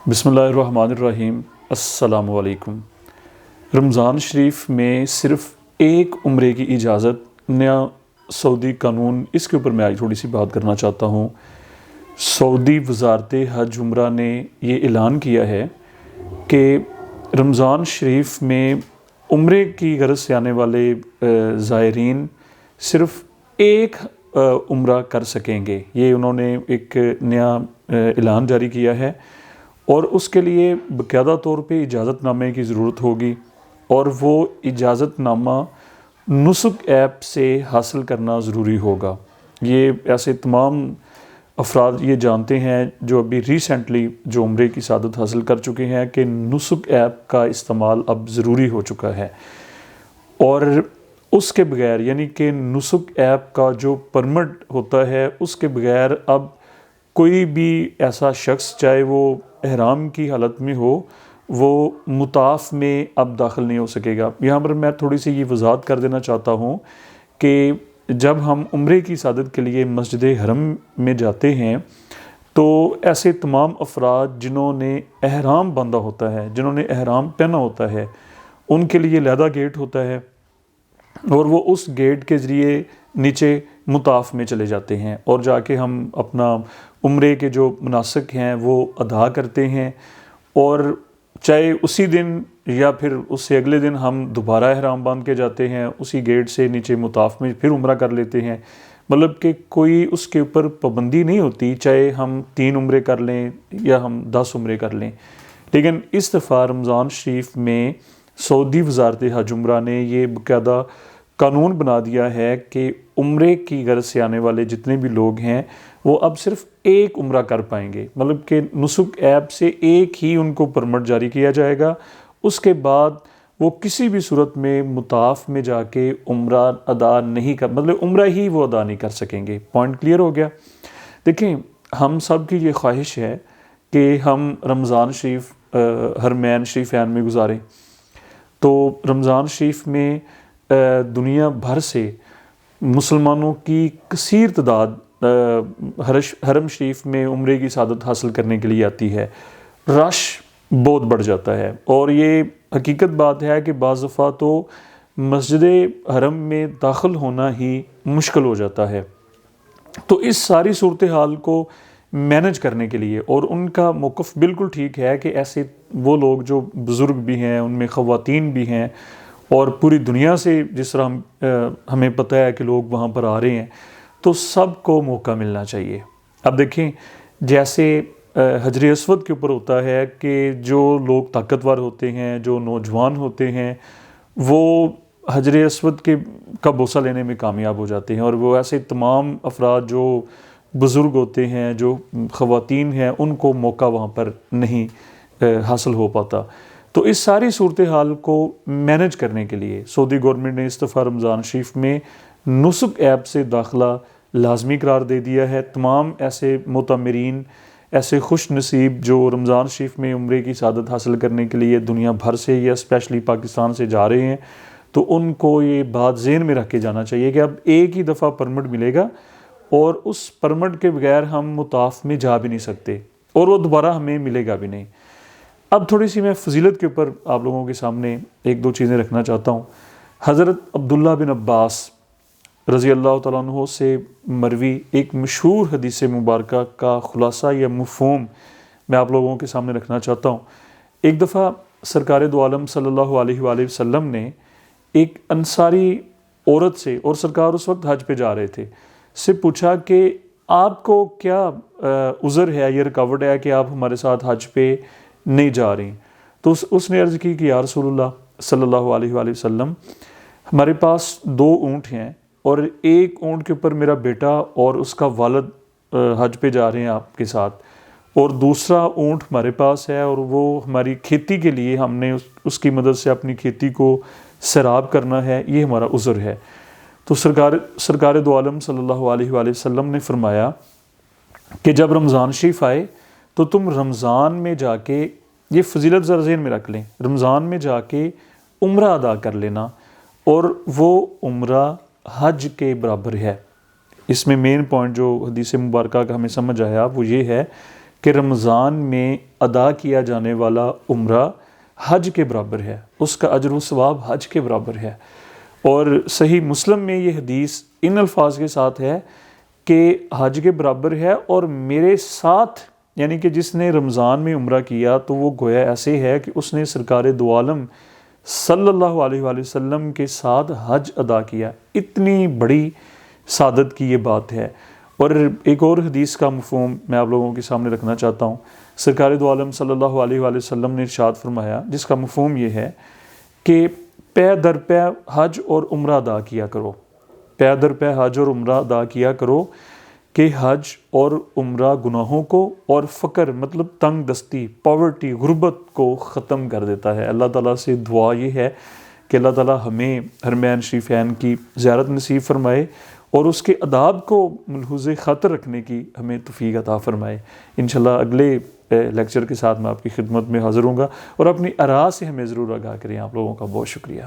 بسم اللہ الرحمن الرحیم۔ السلام علیکم۔ رمضان شریف میں صرف ایک عمرے کی اجازت، نیا سعودی قانون، اس کے اوپر میں آج تھوڑی سی بات کرنا چاہتا ہوں۔ سعودی وزارت حج عمرہ نے یہ اعلان کیا ہے کہ رمضان شریف میں عمرے کی غرض سے آنے والے زائرین صرف ایک عمرہ کر سکیں گے۔ یہ انہوں نے ایک نیا اعلان جاری کیا ہے اور اس کے لیے باقاعدہ طور پہ اجازت نامے کی ضرورت ہوگی، اور وہ اجازت نامہ نسک ایپ سے حاصل کرنا ضروری ہوگا۔ یہ ایسے تمام افراد یہ جانتے ہیں جو ابھی ریسنٹلی جو عمرے کی سعادت حاصل کر چکے ہیں کہ نسک ایپ کا استعمال اب ضروری ہو چکا ہے، اور اس کے بغیر یعنی کہ نسک ایپ کا جو پرمٹ ہوتا ہے اس کے بغیر اب کوئی بھی ایسا شخص، چاہے وہ احرام کی حالت میں ہو، وہ مطاف میں اب داخل نہیں ہو سکے گا۔ یہاں پر میں تھوڑی سی یہ وضاحت کر دینا چاہتا ہوں کہ جب ہم عمرے کی سعادت کے لیے مسجد حرم میں جاتے ہیں تو ایسے تمام افراد جنہوں نے احرام باندھا ہوتا ہے، جنہوں نے احرام پہنا ہوتا ہے، ان کے لیے علیحدہ گیٹ ہوتا ہے، اور وہ اس گیٹ کے ذریعے نیچے مطاف میں چلے جاتے ہیں اور جا کے ہم اپنا عمرے کے جو مناسک ہیں وہ ادا کرتے ہیں، اور چاہے اسی دن یا پھر اس سے اگلے دن ہم دوبارہ احرام باندھ کے جاتے ہیں، اسی گیٹ سے نیچے مطاف میں پھر عمرہ کر لیتے ہیں۔ مطلب کہ کوئی اس کے اوپر پابندی نہیں ہوتی، چاہے ہم 3 عمرے کر لیں یا ہم 10 عمرے کر لیں۔ لیکن اس دفعہ رمضان شریف میں سعودی وزارت حج عمرہ نے یہ باقاعدہ قانون بنا دیا ہے کہ عمرے کی غرض سے آنے والے جتنے بھی لوگ ہیں وہ اب صرف ایک عمرہ کر پائیں گے۔ مطلب کہ نسک ایپ سے ایک ہی ان کو پرمٹ جاری کیا جائے گا، اس کے بعد وہ کسی بھی صورت میں مطاف میں جا کے عمرہ ادا نہیں کر، مطلب عمرہ ہی وہ ادا نہیں کر سکیں گے۔ پوائنٹ کلیئر ہو گیا؟ دیکھیں، ہم سب کی یہ خواہش ہے کہ ہم رمضان شریف حرمین شریفین میں گزاریں، تو رمضان شریف میں دنیا بھر سے مسلمانوں کی کثیر تعداد حرم شریف میں عمرے کی سعادت حاصل کرنے کے لیے آتی ہے۔ رش بہت بڑھ جاتا ہے، اور یہ حقیقت بات ہے کہ بعض دفعہ تو مسجد حرم میں داخل ہونا ہی مشکل ہو جاتا ہے۔ تو اس ساری صورتحال کو مینج کرنے کے لیے، اور ان کا موقف بالکل ٹھیک ہے کہ ایسے وہ لوگ جو بزرگ بھی ہیں، ان میں خواتین بھی ہیں، اور پوری دنیا سے جس طرح ہمیں پتہ ہے کہ لوگ وہاں پر آ رہے ہیں، تو سب کو موقع ملنا چاہیے۔ اب دیکھیں، جیسے حجر اسود کے اوپر ہوتا ہے کہ جو لوگ طاقتور ہوتے ہیں، جو نوجوان ہوتے ہیں، وہ حجر اسود کا بوسہ لینے میں کامیاب ہو جاتے ہیں، اور وہ ایسے تمام افراد جو بزرگ ہوتے ہیں، جو خواتین ہیں، ان کو موقع وہاں پر نہیں حاصل ہو پاتا۔ تو اس ساری صورتحال کو مینج کرنے کے لیے سعودی گورنمنٹ نے اس دفعہ رمضان شریف میں نسک ایپ سے داخلہ لازمی قرار دے دیا ہے۔ تمام ایسے معتمرین، ایسے خوش نصیب جو رمضان شریف میں عمرے کی سعادت حاصل کرنے کے لیے دنیا بھر سے یا اسپیشلی پاکستان سے جا رہے ہیں، تو ان کو یہ بات ذہن میں رکھ کے جانا چاہیے کہ اب ایک ہی دفعہ پرمٹ ملے گا، اور اس پرمٹ کے بغیر ہم مطاف میں جا بھی نہیں سکتے، اور وہ دوبارہ ہمیں ملے گا بھی نہیں۔ اب تھوڑی سی میں فضیلت کے اوپر آپ لوگوں کے سامنے 1-2 چیزیں رکھنا چاہتا ہوں۔ حضرت عبداللہ بن عباس رضی اللہ تعالیٰ عنہ سے مروی ایک مشہور حدیث مبارکہ کا خلاصہ یا مفہوم میں آپ لوگوں کے سامنے رکھنا چاہتا ہوں۔ ایک دفعہ سرکار دو عالم صلی اللہ علیہ وآلہ وسلم نے ایک انصاری عورت سے، اور سرکار اس وقت حج پہ جا رہے تھے، سے پوچھا کہ آپ کو کیا عذر ہے یا رکاوٹ ہے کہ آپ ہمارے ساتھ حج پہ نہیں جا رہی؟ تو اس نے عرض کی کہ یا رسول اللہ صلی اللہ علیہ وآلہ وسلم، ہمارے پاس 2 اونٹ ہیں، اور ایک اونٹ کے اوپر میرا بیٹا اور اس کا والد حج پہ جا رہے ہیں آپ کے ساتھ، اور دوسرا اونٹ ہمارے پاس ہے، اور وہ ہماری کھیتی کے لیے ہم نے اس کی مدد سے اپنی کھیتی کو سیراب کرنا ہے، یہ ہمارا عذر ہے۔ تو سرکار دو عالم صلی اللہ علیہ وآلہ وسلم نے فرمایا کہ جب رمضان شریف آئے تو تم رمضان میں جا کے، یہ فضیلت ذرا ذہن میں رکھ لیں، رمضان میں جا کے عمرہ ادا کر لینا، اور وہ عمرہ حج کے برابر ہے۔ اس میں مین پوائنٹ جو حدیث مبارکہ کا ہمیں سمجھ آیا وہ یہ ہے کہ رمضان میں ادا کیا جانے والا عمرہ حج کے برابر ہے، اس کا اجر و ثواب حج کے برابر ہے۔ اور صحیح مسلم میں یہ حدیث ان الفاظ کے ساتھ ہے کہ حج کے برابر ہے، اور میرے ساتھ یعنی کہ جس نے رمضان میں عمرہ کیا تو وہ گویا ایسے ہے کہ اس نے سرکار دو عالم صلی اللہ علیہ وآلہ وسلم کے ساتھ حج ادا کیا۔ اتنی بڑی سعادت کی یہ بات ہے۔ اور ایک اور حدیث کا مفہوم میں آپ لوگوں کے سامنے رکھنا چاہتا ہوں۔ سرکار دو عالم صلی اللہ علیہ وآلہ وسلم نے ارشاد فرمایا، جس کا مفہوم یہ ہے کہ پے در پے حج اور عمرہ ادا کیا کرو، پے در پے حج اور عمرہ ادا کیا کرو کہ حج اور عمرہ گناہوں کو اور فقر مطلب تنگ دستی، پاورٹی، غربت کو ختم کر دیتا ہے۔ اللہ تعالیٰ سے دعا یہ ہے کہ اللہ تعالیٰ ہمیں حرمین شریفین کی زیارت نصیب فرمائے اور اس کے آداب کو ملحوظ خاطر رکھنے کی ہمیں توفیق عطا فرمائے۔ انشاءاللہ اگلے لیکچر کے ساتھ میں آپ کی خدمت میں حاضر ہوں گا، اور اپنی آراء سے ہمیں ضرور آگاہ کریں۔ آپ لوگوں کا بہت شکریہ۔